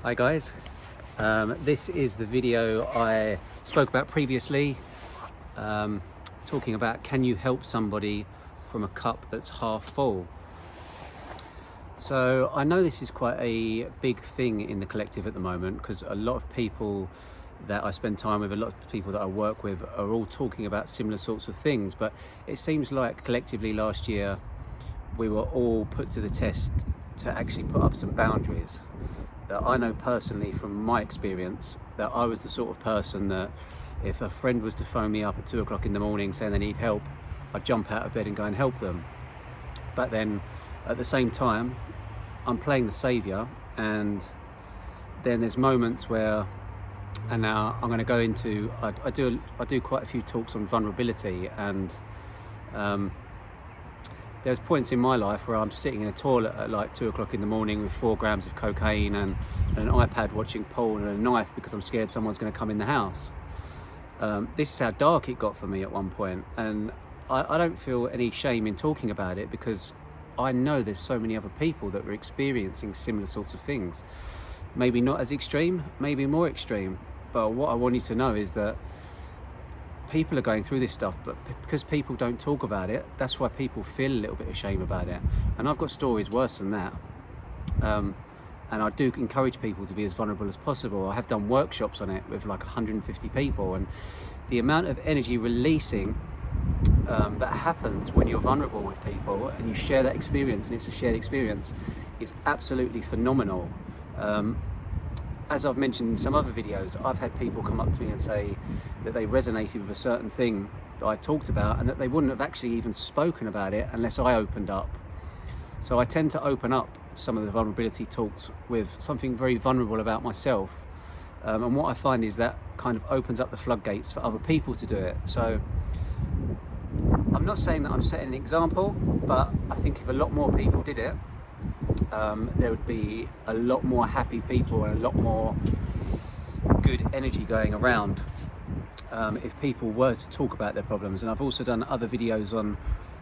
Hi guys, this is the video I spoke about previously, talking about can you help somebody from a cup that's half full. So I know this is quite a big thing in the collective at the moment, because a lot of people that I spend time with, a lot of people that I work with are all talking about similar sorts of things, but it seems like collectively last year we were all put to the test to actually put up some boundaries. That I know personally from my experience that I was the sort of person that if a friend was to phone me up at 2 o'clock in the morning saying they need help, I'd jump out of bed and go and help them. But then at the same time, I'm playing the saviour, and then there's moments where, and now I'm going to go into, I do quite a few talks on vulnerability, and there's points in my life where I'm sitting in a toilet at like 2 o'clock in the morning with 4 grams of cocaine and an iPad watching porn and a knife because I'm scared someone's going to come in the house. This is how dark it got for me at one point, and I don't feel any shame in talking about it, because I know there's so many other people that were experiencing similar sorts of things. Maybe not as extreme, maybe more extreme, but what I want you to know is that people are going through this stuff, but because people don't talk about it, that's why people feel a little bit of shame about it. And I've got stories worse than that. And I do encourage people to be as vulnerable as possible. I have done workshops on it with like 150 people, and the amount of energy releasing that happens when you're vulnerable with people and you share that experience, and it's a shared experience, is absolutely phenomenal. As I've mentioned in some other videos, I've had people come up to me and say that they resonated with a certain thing that I talked about, and that they wouldn't have actually even spoken about it unless I opened up. So I tend to open up some of the vulnerability talks with something very vulnerable about myself. And what I find is that kind of opens up the floodgates for other people to do it. So I'm not saying that I'm setting an example, but I think if a lot more people did it, there would be a lot more happy people and a lot more good energy going around if people were to talk about their problems. And I've also done other videos on,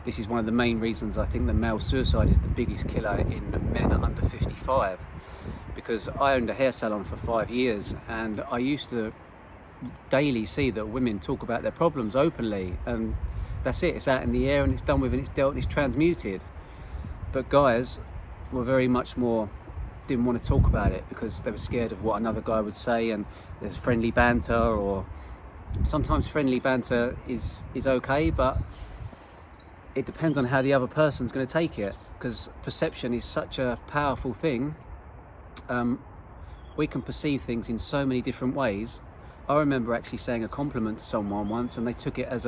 this is one of the main reasons I think that male suicide is the biggest killer in men under 55, because I owned a hair salon for 5 years, and I used to daily see that women talk about their problems openly, and that's it, it's out in the air and it's done with and it's dealt and it's transmuted. But guys were very much more, didn't want to talk about it because they were scared of what another guy would say, and there's friendly banter, or sometimes friendly banter is okay, but it depends on how the other person's going to take it, because perception is such a powerful thing. We can perceive things in so many different ways. I remember actually saying a compliment to someone once, and they took it as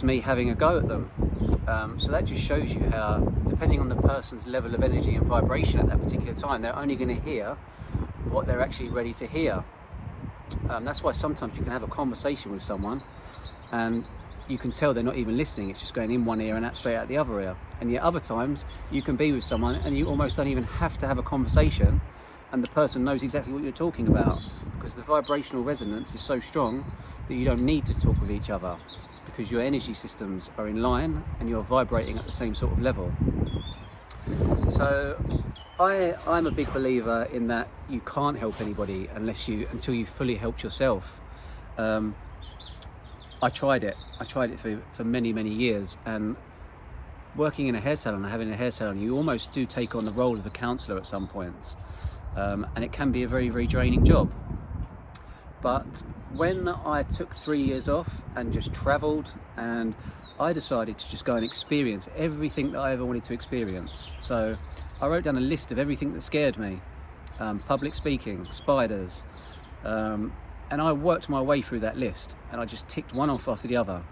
me having a go at them. So that just shows you how, depending on the person's level of energy and vibration at that particular time, they're only going to hear what they're actually ready to hear. That's why sometimes you can have a conversation with someone and you can tell they're not even listening, it's just going in one ear and out straight out the other ear. And yet other times you can be with someone and you almost don't even have to have a conversation, and the person knows exactly what you're talking about, because the vibrational resonance is so strong that you don't need to talk with each other, because your energy systems are in line and you're vibrating at the same sort of level. So I'm a big believer in that you can't help anybody until you've fully helped yourself. I tried it for many years, and working in a hair salon and having a hair salon, you almost do take on the role of a counsellor at some points, and it can be a very draining job. But when I took 3 years off and just travelled, and I decided to just go and experience everything that I ever wanted to experience. So I wrote down a list of everything that scared me, public speaking, spiders, and I worked my way through that list, and I just ticked one off after the other,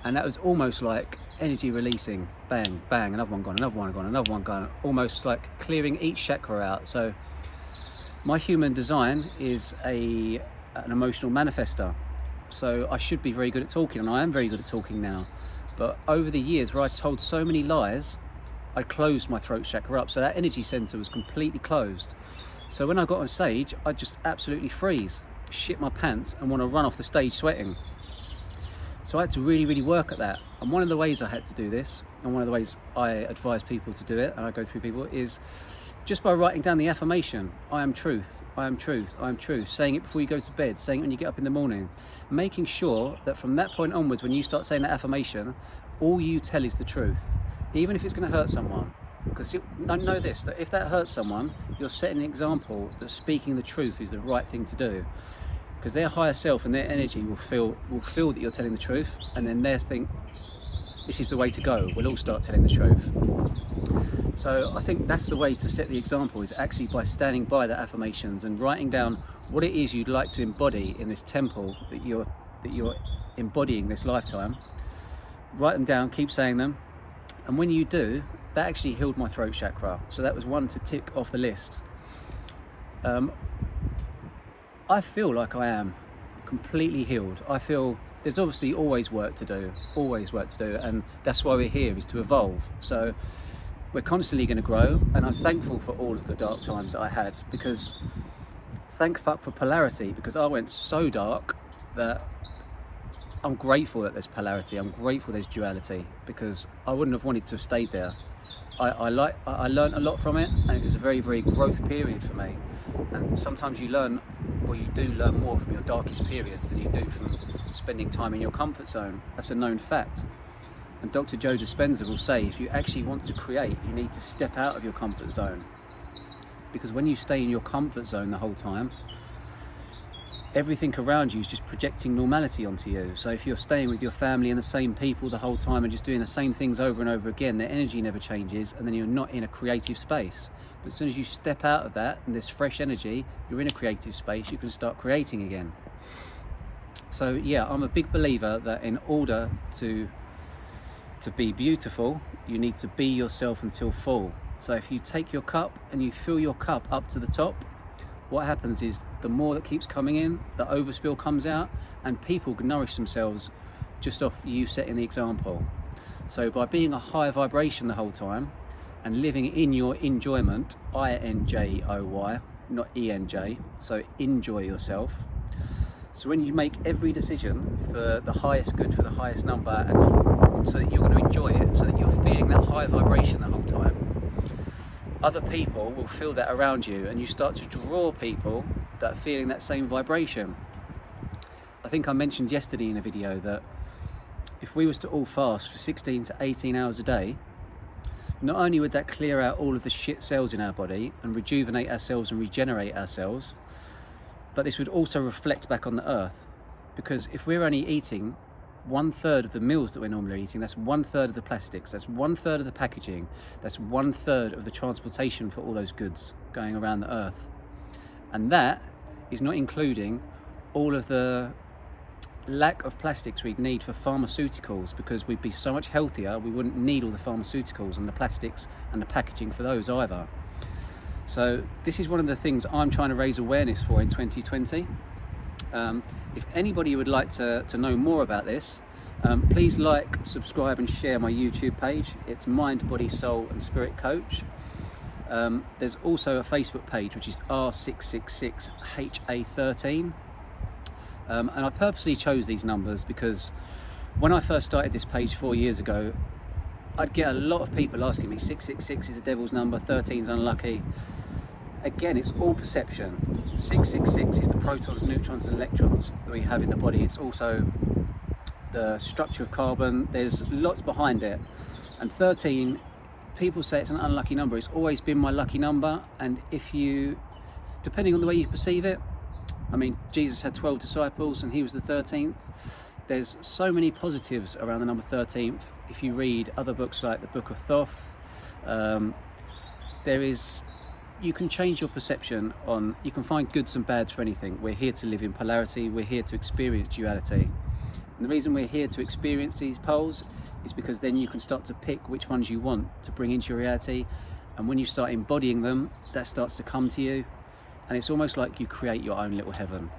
and that was almost like energy releasing, bang, bang, another one gone, another one gone, another one gone, almost like clearing each chakra out. So my human design is an emotional manifester, so I should be very good at talking, and I am very good at talking now. But over the years where I told so many lies, I closed my throat chakra up, so that energy center was completely closed. So when I got on stage, I'd just absolutely freeze, shit my pants, and want to run off the stage sweating. So I had to really work at that. And one of the ways I had to do this, and one of the ways I advise people to do it, and I go through people, is just by writing down the affirmation, I am truth, I am truth, I am truth, saying it before you go to bed, saying it when you get up in the morning, making sure that from that point onwards, when you start saying that affirmation, all you tell is the truth, even if it's going to hurt someone. Because know this, that if that hurts someone, you're setting an example that speaking the truth is the right thing to do. Because their higher self and their energy will feel that you're telling the truth, and then they'll think, this is the way to go, we'll all start telling the truth. So I think that's the way to set the example, is actually by standing by the affirmations and writing down what it is you'd like to embody in this temple that you're embodying this lifetime. Write them down, keep saying them, and when you do, that actually healed my throat chakra. So that was one to tick off the list. I feel like I am completely healed. I feel there's obviously always work to do, and that's why we're here, is to evolve. So we're constantly going to grow, and I'm thankful for all of the dark times that I had, because thank fuck for polarity, because I went so dark that I'm grateful that there's polarity, I'm grateful there's duality, because I wouldn't have wanted to have stayed there. I learned a lot from it, and it was a very, very growth period for me. And sometimes you learn, or you do learn more from your darkest periods than you do from spending time in your comfort zone. That's a known fact. And Dr. Joe Dispenza will say, if you actually want to create, you need to step out of your comfort zone. Because when you stay in your comfort zone the whole time, everything around you is just projecting normality onto you. So if you're staying with your family and the same people the whole time and just doing the same things over and over again, their energy never changes, and then you're not in a creative space. But as soon as you step out of that and this fresh energy, you're in a creative space, you can start creating again. So yeah, I'm a big believer that in order to be beautiful, you need to be yourself until full. So if you take your cup and you fill your cup up to the top, what happens is the more that keeps coming in, the overspill comes out, and people can nourish themselves just off you setting the example. So by being a high vibration the whole time and living in your enjoyment, I-N-J-O-Y, not E-N-J, so enjoy yourself. So when you make every decision for the highest good, for the highest number, and so that you're going to enjoy it, so that you're feeling that high vibration the whole time, other people will feel that around you, and you start to draw people that are feeling that same vibration. I think I mentioned yesterday in a video that if we was to all fast for 16 to 18 hours a day, not only would that clear out all of the shit cells in our body and rejuvenate ourselves and regenerate ourselves, but this would also reflect back on the earth. Because if we're only eating 1/3 of the meals that we're normally eating, that's 1/3 of the plastics, that's 1/3 of the packaging, that's 1/3 of the transportation for all those goods going around the earth. And that is not including all of the lack of plastics we'd need for pharmaceuticals, because we'd be so much healthier, we wouldn't need all the pharmaceuticals and the plastics and the packaging for those either. So this is one of the things I'm trying to raise awareness for in 2020. If anybody would like to know more about this, please like, subscribe and share my YouTube page. It's Mind, Body, Soul and Spirit Coach. There's also a Facebook page, which is R666HA13. And I purposely chose these numbers because when I first started this page 4 years ago, I'd get a lot of people asking me, 666 is the devil's number, 13 is unlucky. Again, it's all perception. 666 is the protons, neutrons and electrons that we have in the body. It's also the structure of carbon. There's lots behind it. And 13, people say it's an unlucky number. It's always been my lucky number. And if you, depending on the way you perceive it, I mean, Jesus had 12 disciples and he was the 13th. There's so many positives around the number 13th. If you read other books like the Book of Thoth, you can change your perception on, you can find goods and bads for anything. We're here to live in polarity, we're here to experience duality. And the reason we're here to experience these poles is because then you can start to pick which ones you want to bring into your reality. And when you start embodying them, that starts to come to you. And it's almost like you create your own little heaven.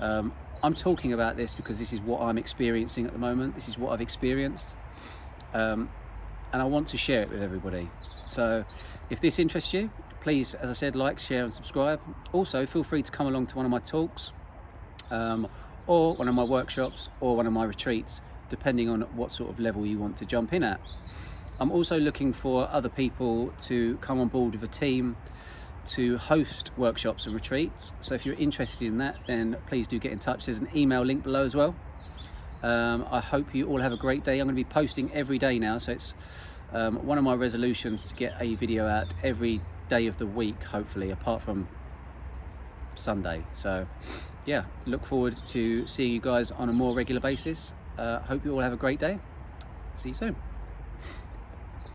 I'm talking about this because this is what I'm experiencing at the moment. This is what I've experienced. And I want to share it with everybody. So if this interests you, please, as I said, like, share and subscribe. Also, feel free to come along to one of my talks, or one of my workshops, or one of my retreats, depending on what sort of level you want to jump in at. I'm also looking for other people to come on board with a team to host workshops and retreats. So if you're interested in that, then please do get in touch. There's an email link below as well. I hope you all have a great day. I'm going to be posting every day now, so it's one of my resolutions to get a video out every day of the week, hopefully, apart from Sunday. So yeah, look forward to seeing you guys on a more regular basis. Hope you all have a great day. See you soon.